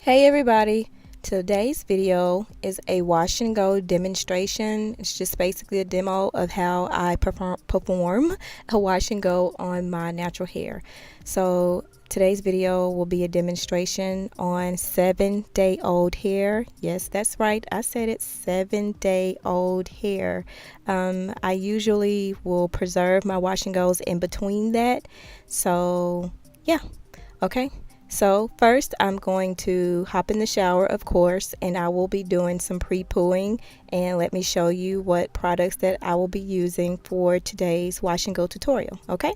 Hey everybody, today's video is a wash and go demonstration. It's just basically a demo of how I perform a wash and go on my natural hair. So today's video will be a demonstration on 7-day-old hair. Yes, that's right, I said it, 7-day-old hair. I usually will preserve my wash and goes in between that. So yeah, okay. So first I'm going to hop in the shower, of course, and I will be doing some pre-pooing, and let me show you what products that I will be using for today's wash and go tutorial. Okay,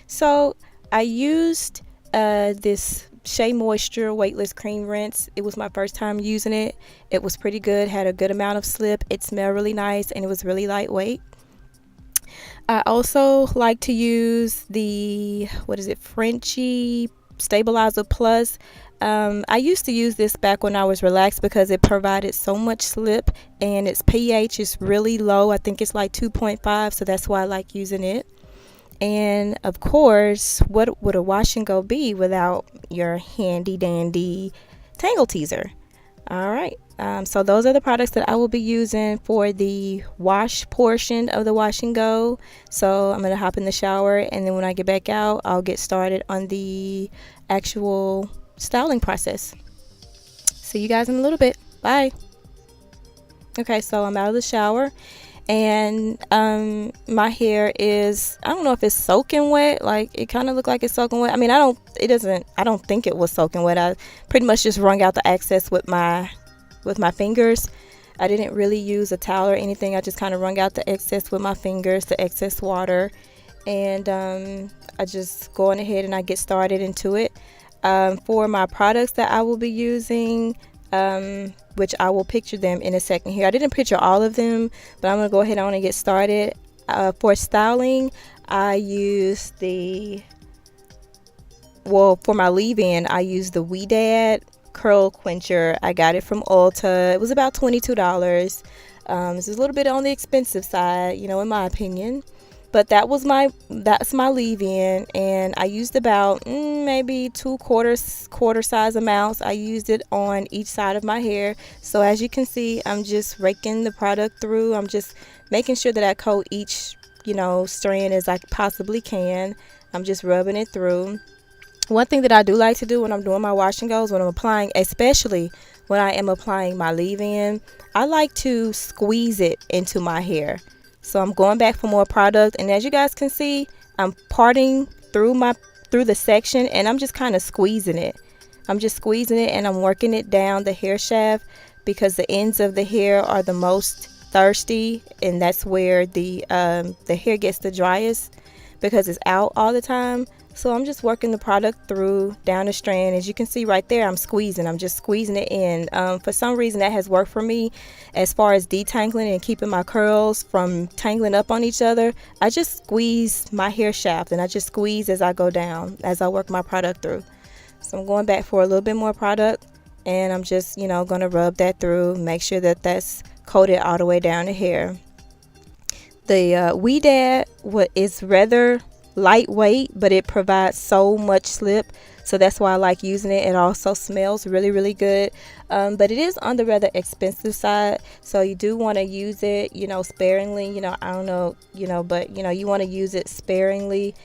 so I used this Shea Moisture Weightless Cream Rinse. It was my first time using it. It was pretty good, had a good amount of slip. It smelled really nice and it was really lightweight. I also like to use the, what is it, Frenchie Stabilizer Plus. I used to use this back when I was relaxed because it provided so much slip and its pH is really low. I think it's like 2.5, so that's why I like using it. And of course, what would a wash and go be without your handy dandy tangle teaser? All right, so those are the products that I will be using for the wash portion of the wash and go. So I'm gonna hop in the shower, and then when I get back out, I'll get started on the actual styling process. See you guys in a little bit. Bye. Okay, so I'm out of the shower, and my hair is, I don't know if it's soaking wet. Like, it kind of looked like it's soaking wet. I mean, I don't think it was soaking wet. I pretty much just wrung out the excess with my fingers. I didn't really use a towel or anything. I just kind of wrung out the excess with my fingers, the excess water, and I just go on ahead and I get started into it. For my products that I will be using, which I will picture them in a second here. I didn't picture all of them, but I'm going to go ahead on and get started. For styling, I use for my leave-in, I use the Ouidad Curl Quencher. I got it from Ulta. It was about $22. This is a little bit on the expensive side, in my opinion. But that's my leave-in, and I used about maybe 2/4 quarter size amounts. I used it on each side of my hair. So as you can see, I'm just raking the product through. I'm just making sure that I coat each strand as I possibly can. I'm just rubbing it through. One thing that I do like to do when I'm doing my wash and goes, when I'm applying, especially when I am applying my leave-in, I like to squeeze it into my hair. So I'm going back for more product, and as you guys can see, I'm parting through the section, and I'm just kind of squeezing it. I'm just squeezing it, and I'm working it down the hair shaft, because the ends of the hair are the most thirsty, and that's where the hair gets the driest because it's out all the time. So I'm just working the product through down the strand. As you can see right there, I'm just squeezing it in. For some reason that has worked for me as far as detangling and keeping my curls from tangling up on each other. I just squeeze my hair shaft, and I just squeeze as I go down, as I work my product through. So I'm going back for a little bit more product, and I'm just gonna rub that through, make sure that that's coated all the way down the hair. The Ouidad is rather lightweight, but it provides so much slip, so that's why I like using it. It also smells really, really good, but it is on the rather expensive side, so you do want to use it sparingly. I don't know, but you want to use it sparingly.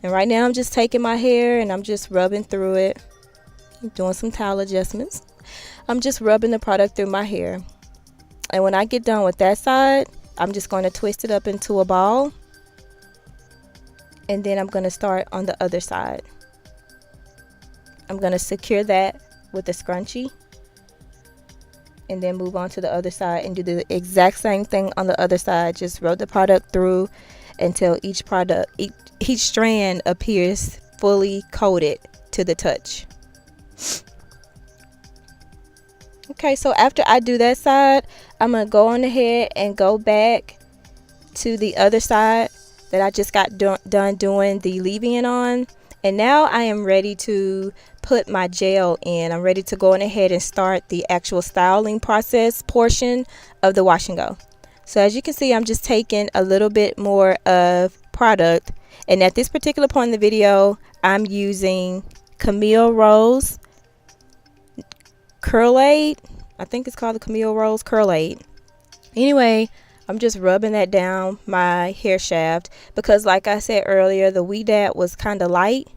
And right now I'm just taking my hair and I'm just rubbing through it, doing some towel adjustments. I'm just rubbing the product through my hair, and when I get done with that side, I'm just going to twist it up into a ball, and then I'm going to start on the other side. I'm going to secure that with a scrunchie, and then move on to the other side and do the exact same thing on the other side. Just rub the product through until each strand appears fully coated to the touch. Okay, so after I do that side, I'm going to go on ahead and go back to the other side that I just got done doing the leave-in on. And now I am ready to put my gel in. I'm ready to go on ahead and start the actual styling process portion of the wash and go. So as you can see, I'm just taking a little bit more of product, and at this particular point in the video, I'm using Camille Rose Curlaide. I think it's called the Camille Rose Curlaide. Anyway, I'm just rubbing that down my hair shaft because, like I said earlier, the Ouidad was kind of light.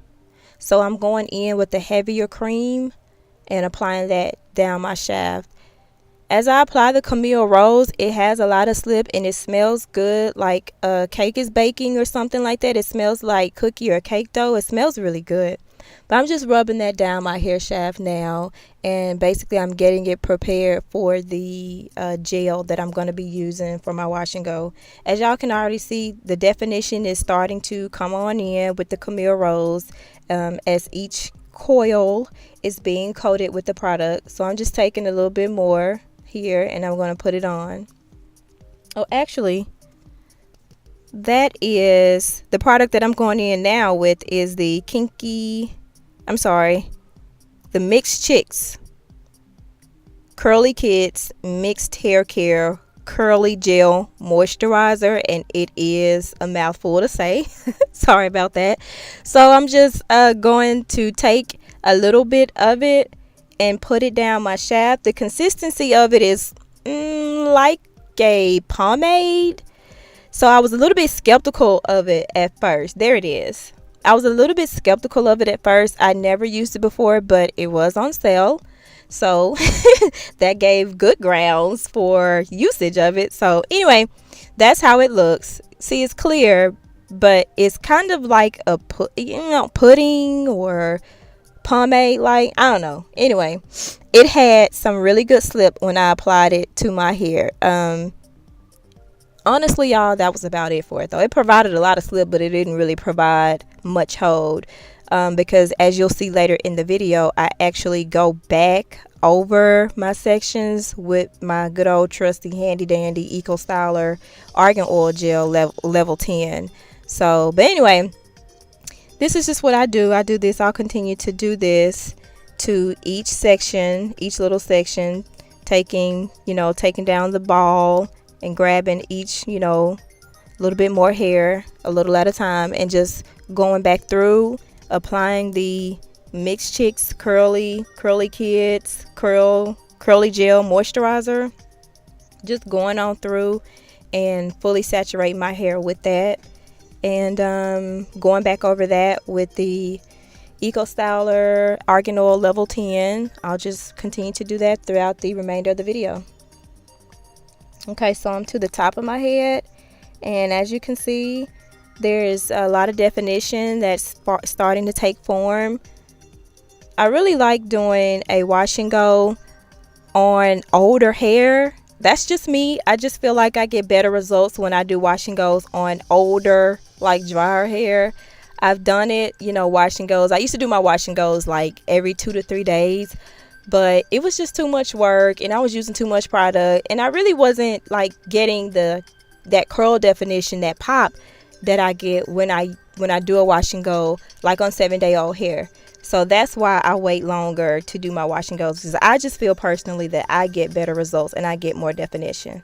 So I'm going in with the heavier cream and applying that down my shaft. As I apply the Camille Rose, it has a lot of slip and it smells good, like a cake is baking or something like that. It smells like cookie or cake dough. It smells really good. But I'm just rubbing that down my hair shaft now, and basically I'm getting it prepared for the gel that I'm going to be using for my wash and go. As y'all can already see, the definition is starting to come on in with the Camille Rose as each coil is being coated with the product. So I'm just taking a little bit more here and I'm going to put it on. Oh, actually, that is the product that I'm going in now with is the the Mixed Chicks Curly Kids Mixed Hair Care Curly Gel Moisturizer, and it is a mouthful to say. Sorry about that. So I'm just going to take a little bit of it and put it down my shaft. The consistency of it is like a pomade. So I was a little bit skeptical of it at first. There it is. I was a little bit skeptical of it at first. I never used it before, but it was on sale. So that gave good grounds for usage of it. So anyway, that's how it looks. See, it's clear, but it's kind of like a pudding or pomade, like, I don't know. Anyway, it had some really good slip when I applied it to my hair. Honestly, y'all, that was about it for it, though. It provided a lot of slip, but it didn't really provide much hold. Because as you'll see later in the video, I actually go back over my sections with my good old trusty handy dandy Eco Styler Argan Oil Gel level 10. So, but anyway, this is just what I do. I do this. I'll continue to do this to each section, each little section, taking down the ball and grabbing each, little bit more hair a little at a time, and just going back through, applying the Mixed Chicks Curly Kids Curly Gel Moisturizer. Just going on through and fully saturate my hair with that, and going back over that with the Eco Styler Argan Oil level 10. I'll just continue to do that throughout the remainder of the video. Okay, so I'm to the top of my head, and as you can see, there is a lot of definition that's starting to take form. I really like doing a wash and go on older hair. That's just me. I just feel like I get better results when I do wash and goes on older, like drier hair. I've done it, wash and goes. I used to do my wash and goes like every 2 to 3 days, but it was just too much work and I was using too much product, and I really wasn't like getting that curl definition, that pop that I get when I do a wash and go like on 7-day-old hair. So that's why I wait longer to do my wash and goes, because I just feel personally that I get better results and I get more definition.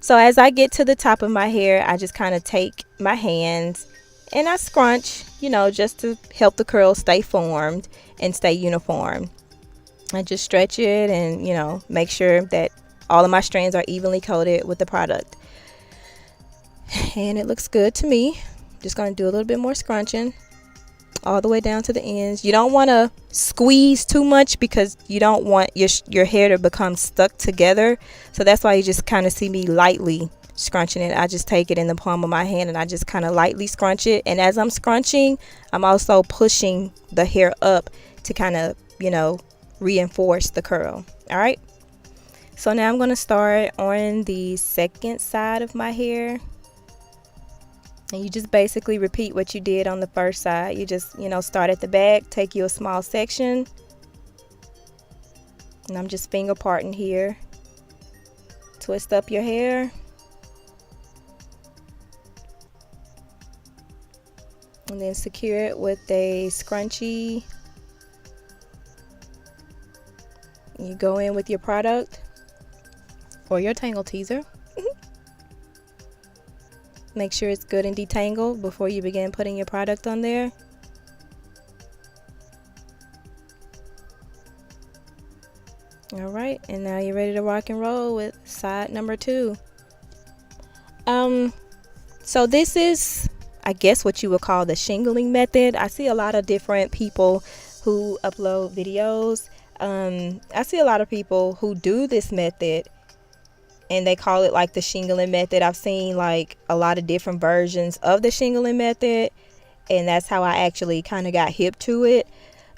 So as I get to the top of my hair, I just kind of take my hands and I scrunch, just to help the curls stay formed and stay uniform. I just stretch it and, make sure that all of my strands are evenly coated with the product. And it looks good to me. Just going to do a little bit more scrunching all the way down to the ends. You don't want to squeeze too much because you don't want your hair to become stuck together. So that's why you just kind of see me lightly scrunching it. I just take it in the palm of my hand and I just kind of lightly scrunch it. And as I'm scrunching, I'm also pushing the hair up to kind of, reinforce the curl. All right. So now I'm going to start on the second side of my hair. And you just basically repeat what you did on the first side. You just, start at the back, take you a small section. And I'm just finger parting here. Twist up your hair. And then secure it with a scrunchie. You go in with your product or your tangle teaser. Make sure it's good and detangled before you begin putting your product on there. All right, and now you're ready to rock and roll with side number 2. So this is, I guess, what you would call the shingling method. I see a lot of different people who upload videos. I see a lot of people who do this method and they call it like the shingling method. I've seen like a lot of different versions of the shingling method, and that's how I actually kind of got hip to it.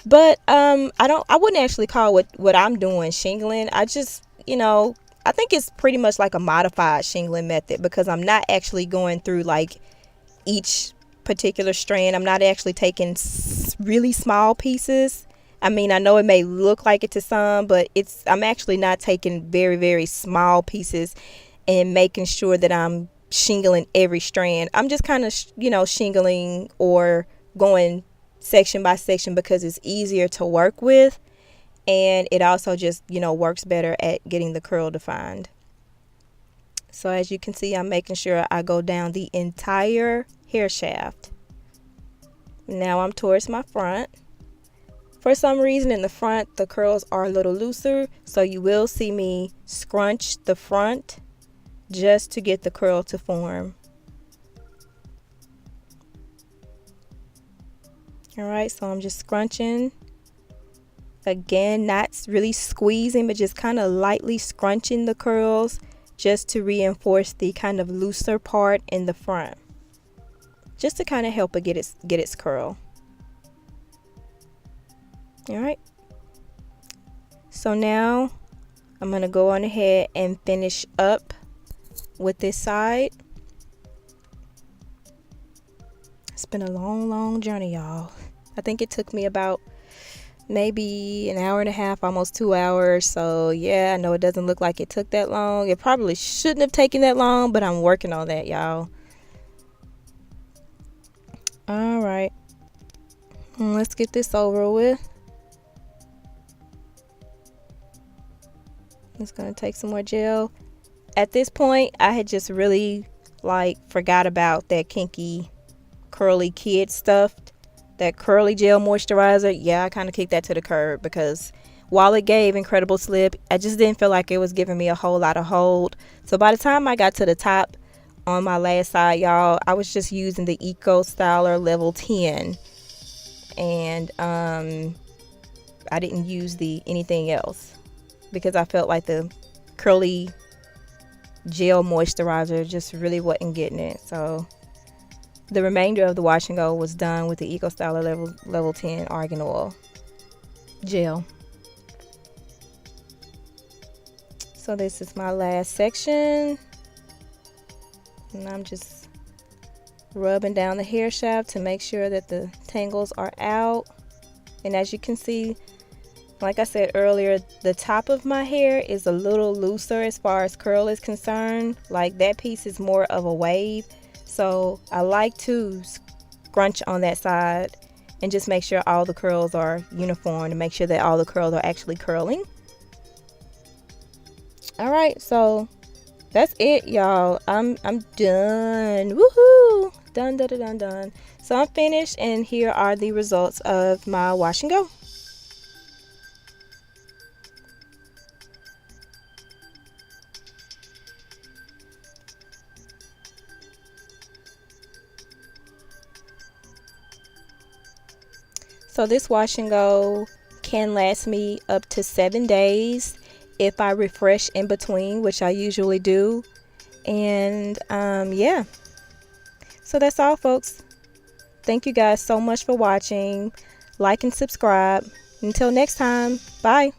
But I wouldn't actually call what I'm doing shingling. I just, I think it's pretty much like a modified shingling method, because I'm not actually going through like each particular strand. I'm not actually taking really small pieces. I mean, I know it may look like it to some, but I'm actually not taking very, very small pieces and making sure that I'm shingling every strand. I'm just kind of, shingling or going section by section, because it's easier to work with, and it also just, works better at getting the curl defined. So as you can see, I'm making sure I go down the entire hair shaft. Now I'm towards my front. For some reason in the front, the curls are a little looser, so you will see me scrunch the front just to get the curl to form. All right, so I'm just scrunching. Again, not really squeezing, but just kind of lightly scrunching the curls just to reinforce the kind of looser part in the front, just to kind of help it get its curl. All right, so now I'm gonna go on ahead and finish up with this side. It's been a long journey, y'all. I think it took me about maybe an hour and a half, almost 2 hours. So yeah, I know it doesn't look like it took that long. It probably shouldn't have taken that long, but I'm working on that, y'all. All right, let's get this over with. It's gonna take some more gel. At this point, I had just really forgot about that kinky curly kid stuff, that curly gel moisturizer. Yeah, I kind of kicked that to the curb, because while it gave incredible slip, I just didn't feel like it was giving me a whole lot of hold. So by the time I got to the top on my last side, y'all, I was just using the Eco Styler level 10, and I didn't use anything else, because I felt like the curly gel moisturizer just really wasn't getting it. So the remainder of the wash and go was done with the Eco Styler level 10 argan oil gel. So this is my last section, and I'm just rubbing down the hair shaft to make sure that the tangles are out. And as you can see, like I said earlier, the top of my hair is a little looser as far as curl is concerned. Like, that piece is more of a wave, so I like to scrunch on that side and just make sure all the curls are uniform, to make sure that all the curls are actually curling. All right, so that's it, y'all. I'm done. Woohoo! Done. So I'm finished, and here are the results of my wash and go. So this wash and go can last me up to 7 days if I refresh in between, which I usually do. And yeah, so that's all, folks. Thank you guys so much for watching. Like and subscribe. Until next time, bye.